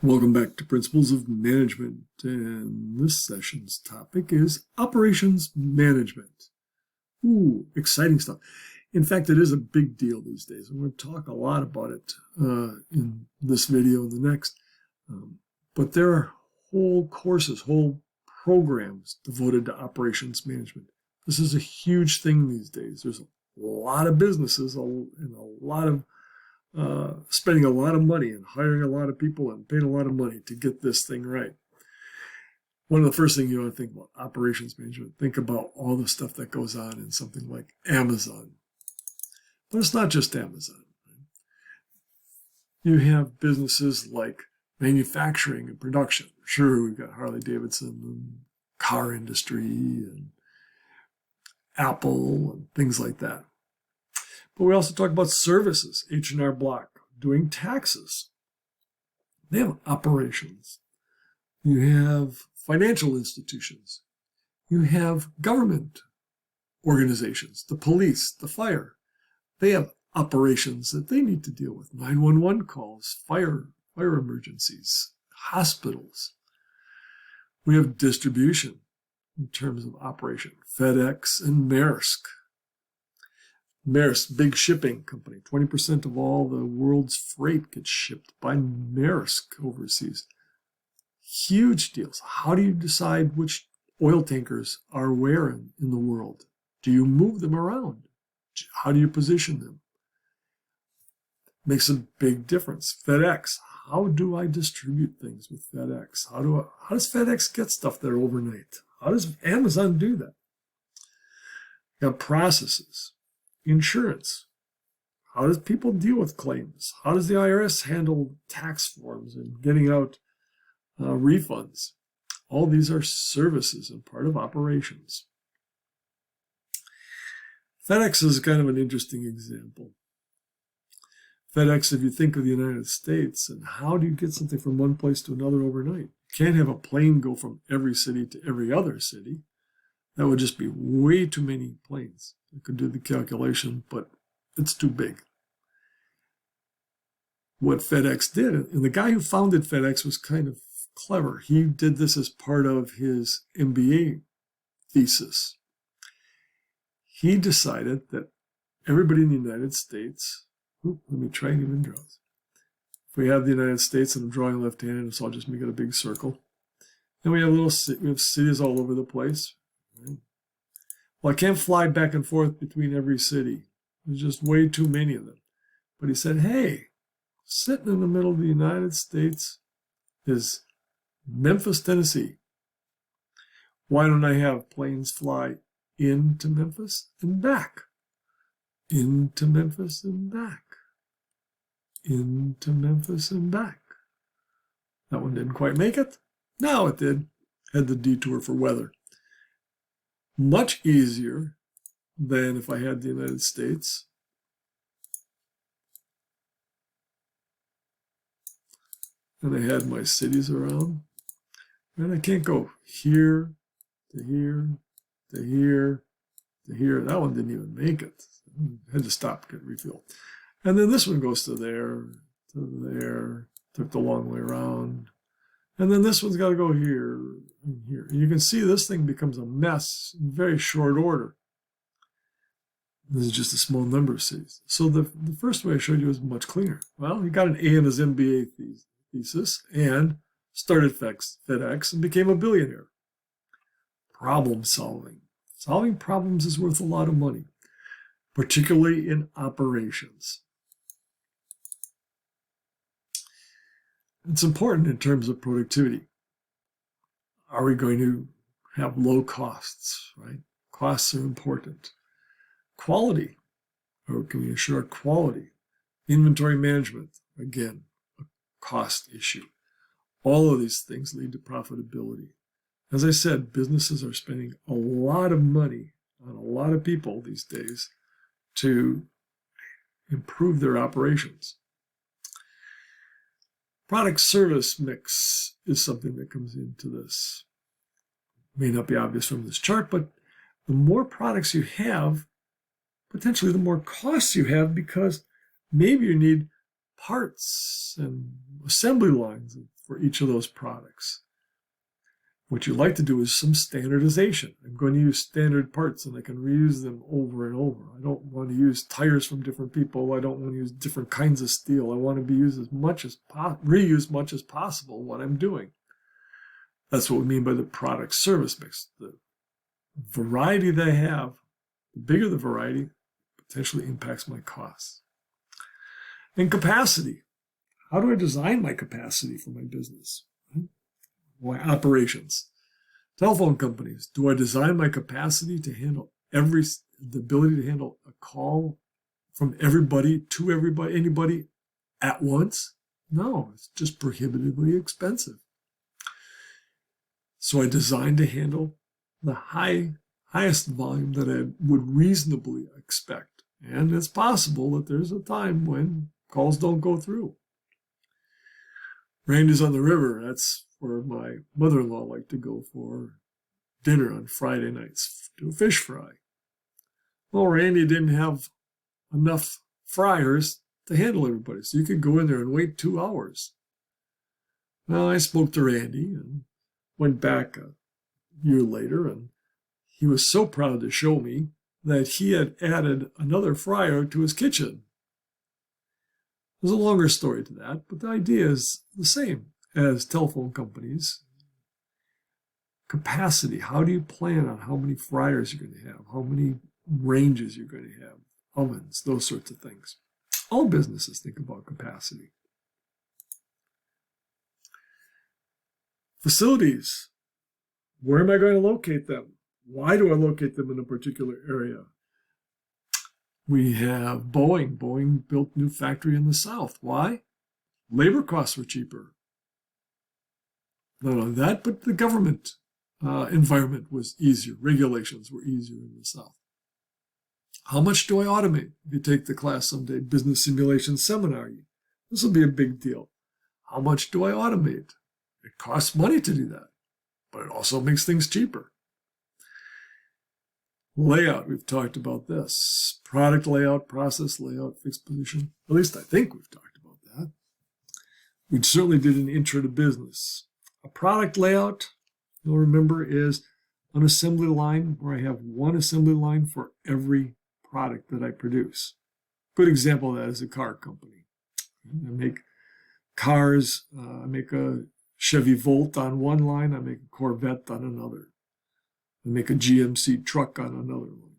Welcome back to Principles of Management, and this session's topic is operations management. Ooh, exciting stuff. In fact, it is a big deal these days. I'm going to talk a lot about it in this video and the next. But there are whole courses, whole programs devoted to operations management. This is a huge thing these days. There's a lot of businesses and a lot of spending a lot of money and hiring a lot of people and paying a lot of money to get this thing right. One of the first things you want to think about, operations management, think about all the stuff that goes on in something like Amazon. But it's not just Amazon. You have businesses like manufacturing and production. Sure, we've got Harley Davidson and car industry and Apple and things like that. But we also talk about services, H&R Block, doing taxes. They have operations. You have financial institutions. You have government organizations, the police, the fire. They have operations that they need to deal with, 911 calls, fire emergencies, hospitals. We have distribution in terms of operation, FedEx and Maersk. Maersk, big shipping company. 20% of all the world's freight gets shipped by Maersk overseas. Huge deals. How do you decide which oil tankers are where in the world? Do you move them around? How do you position them? Makes a big difference. FedEx. How do I distribute things with FedEx? How does FedEx get stuff there overnight? How does Amazon do that? You got processes. Insurance. How does people deal with claims? How does the IRS handle tax forms and getting out refunds? All these are services and part of operations. FedEx is kind of an interesting example. FedEx, if you think of the United States, and how do you get something from one place to another overnight? You can't have a plane go from every city to every other city. That would just be way too many planes. I could do the calculation, but it's too big. What FedEx did, and the guy who founded FedEx was kind of clever. He did this as part of his MBA thesis. He decided that everybody in the United States, let me try and even draw this. If we have the United States and I'm drawing left-handed, so I'll just make it a big circle. And we have cities all over the place. Right? Well, I can't fly back and forth between every city. There's just way too many of them. But he said, hey, sitting in the middle of the United States is Memphis, Tennessee. Why don't I have planes fly into Memphis and back? Into Memphis and back. Into Memphis and back. That one didn't quite make it. Now it did. Had the detour for weather. Much easier than if I had the United States. And I had my cities around. And I can't go here to here to here to here. That one didn't even make it. I had to stop, get refilled. And then this one goes to there, took the long way around. And then this one's got to go here and here. And you can see this thing becomes a mess in very short order. This is just a small number of cities. So the first way I showed you was much cleaner. Well, he got an A in his MBA thesis and started FedEx and became a billionaire. Problem solving. Solving problems is worth a lot of money, particularly in operations. It's important in terms of productivity. Are we going to have low costs, right? Costs are important. Quality, or can we assure quality? Inventory management, again, a cost issue. All of these things lead to profitability. As I said, businesses are spending a lot of money on a lot of people these days to improve their operations. Product service mix is something that comes into this. May not be obvious from this chart, but the more products you have, potentially the more costs you have, because maybe you need parts and assembly lines and for each of those products. What you like to do is some standardization. I'm going to use standard parts and I can reuse them over and over. I don't want to use tires from different people. I don't want to use different kinds of steel. I want to be used as much as reuse much as possible what I'm doing. That's what we mean by the product service mix. The variety that I have, the bigger the variety, potentially impacts my costs. And capacity. How do I design my capacity for my business? My operations. Telephone companies. Do I design my capacity to handle the ability to handle a call from everybody to everybody, anybody at once? No, it's just prohibitively expensive. So I designed to handle the highest volume that I would reasonably expect. And it's possible that there's a time when calls don't go through. Randy's on the river. That's where my mother-in-law liked to go for dinner on Friday nights, to a fish fry. Well, Randy didn't have enough fryers to handle everybody, so you could go in there and wait 2 hours. Well, I spoke to Randy and went back a year later, and he was so proud to show me that he had added another fryer to his kitchen. There's a longer story to that, but the idea is the same as telephone companies. Capacity. How do you plan on how many fryers you're going to have, how many ranges you're going to have, ovens, those sorts of things. All businesses think about capacity. Facilities. Where am I going to locate them? Why do I locate them in a particular area? We have Boeing. Boeing built a new factory in the South. Why? Labor costs were cheaper. Not only that, but the government environment was easier. Regulations were easier in the South. How much do I automate? If you take the class someday, Business Simulation Seminar, this will be a big deal. How much do I automate? It costs money to do that, but it also makes things cheaper. Layout, we've talked about this. Product layout, process layout, fixed position. At least I think we've talked about that. We certainly did an intro to business. A product layout, you'll remember, is an assembly line where I have one assembly line for every product that I produce. Good example of that is a car company. I make cars, I make a Chevy Volt on one line, I make a Corvette on another. I make a GMC truck on another one.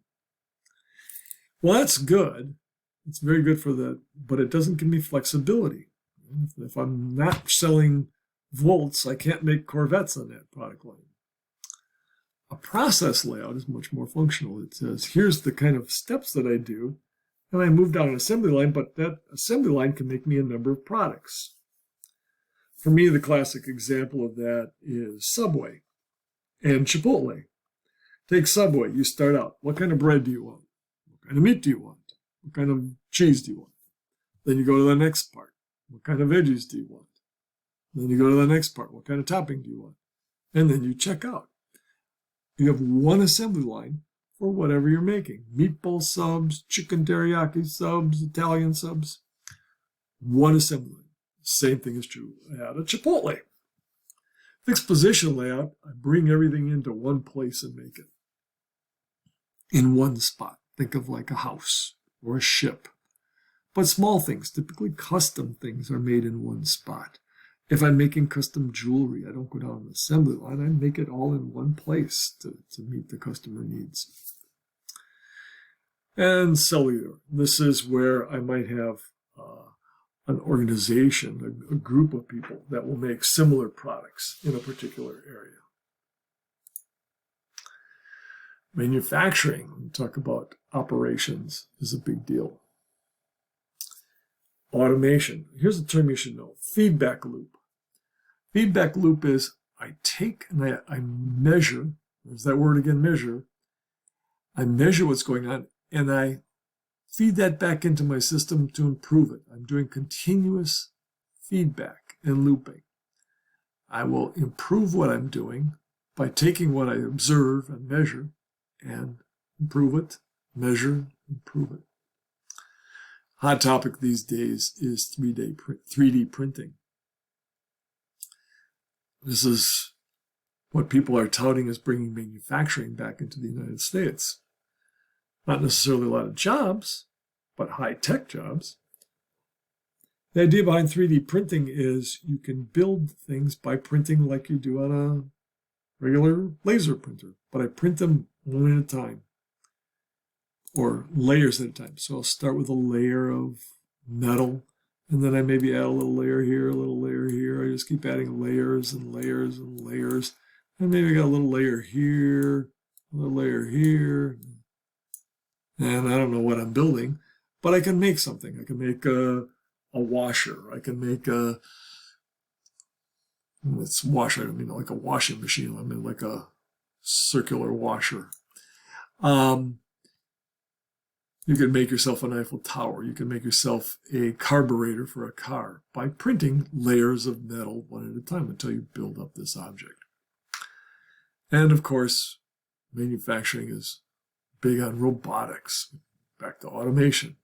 Well, that's good. It's very good for that, but it doesn't give me flexibility. If I'm not selling Volts, I can't make Corvettes on that product line. A process layout is much more functional. It says, here's the kind of steps that I do, and I move down an assembly line, but that assembly line can make me a number of products. For me, the classic example of that is Subway and Chipotle. Take Subway. You start out. What kind of bread do you want? What kind of meat do you want? What kind of cheese do you want? Then you go to the next part. What kind of veggies do you want? Then you go to the next part. What kind of topping do you want? And then you check out. You have one assembly line for whatever you're making. Meatball subs, chicken teriyaki subs, Italian subs. One assembly line. Same thing is true at a Chipotle. Fixed position layout, I bring everything into one place and make it in one spot. Think of like a house or a ship. But small things, typically custom things, are made in one spot. If I'm making custom jewelry, I don't go down an assembly line. I make it all in one place to meet the customer needs. And cellular. This is where I might have an organization, a group of people that will make similar products in a particular area. Manufacturing, when we talk about operations, is a big deal. Automation. Here's a term you should know. Feedback loop. Feedback loop is I take and I measure, there's that word again, measure. I measure what's going on and I feed that back into my system to improve it. I'm doing continuous feedback and looping. I will improve what I'm doing by taking what I observe and measure and improve it, measure, improve it. Hot topic these days is 3D printing. This is what people are touting as bringing manufacturing back into the United States. Not necessarily a lot of jobs, but high-tech jobs. The idea behind 3D printing is you can build things by printing like you do on a regular laser printer, but I print them one at a time, or layers at a time. So I'll start with a layer of metal, and then I maybe add a little layer here, a little layer here. I just keep adding layers and layers and layers. And maybe I got a little layer here, a little layer here. And I don't know what I'm building, but I can make something. I can make a washer. I can make it's washer, I don't mean like a washing machine. I mean like a circular washer. You can make yourself an Eiffel Tower. You can make yourself a carburetor for a car by printing layers of metal one at a time until you build up this object. And of course, manufacturing is big on robotics. Back to automation.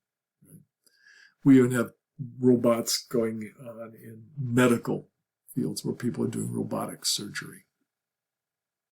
We even have robots going on in medical fields where people are doing robotic surgery.